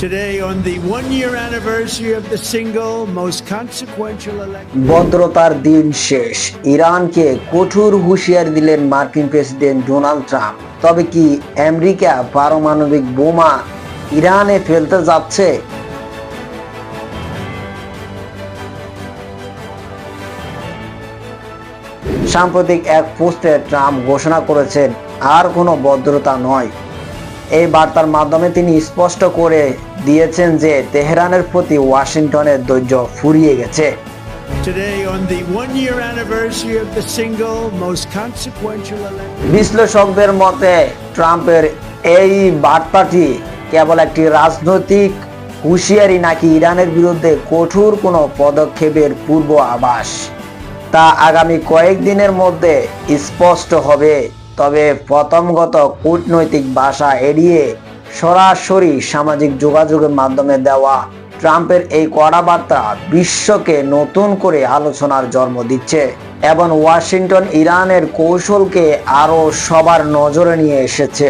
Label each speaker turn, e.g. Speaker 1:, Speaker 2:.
Speaker 1: Today, on the one-year anniversary of the single most consequential election.
Speaker 2: ভদ্রতার দিন শেষ। ইরানকে কঠোর হুঁশিয়ারি দিলেন মার্কিন প্রেসিডেন্ট ডোনাল্ড ট্রাম্প। তবে কি আমেরিকা পারমাণবিক বোমা ইরানে ফেলতে যাচ্ছে? সাম্প্রতিক এক পোস্টে ট্রাম্প ঘোষণা করেছেন, আর কোনো ভদ্রতা নয়। এই বার্তার মাধ্যমে তিনি স্পষ্ট করে দিয়েছেন যে তেহরানের প্রতি ওয়াশিংটনের ধৈর্য ফুরিয়ে গেছে।
Speaker 1: Today, on the one-year anniversary of the single most consequential election.
Speaker 2: বিশ্লেষকদের মতে ট্রাম্পের এই বার্তাটি কেবল একটি রাজনৈতিক হুঁশিয়ারি নাকি ইরানের বিরুদ্ধে কঠোর কোনো পদক্ষেপের পূর্ব আভাস, তা আগামী কয়েকদিনের মধ্যে স্পষ্ট হবে। তবে প্রথমগত কূটনৈতিক ভাষা এড়িয়ে সরাসরি সামাজিক যোগাযোগের মাধ্যমে দেওয়া ট্রাম্পের এই কড়া বার্তা বিশ্বকে নতুন করে আলোচনার জন্ম দিচ্ছে এবং ওয়াশিংটন ইরানের কৌশলকে আরও সবার নজরে নিয়ে এসেছে।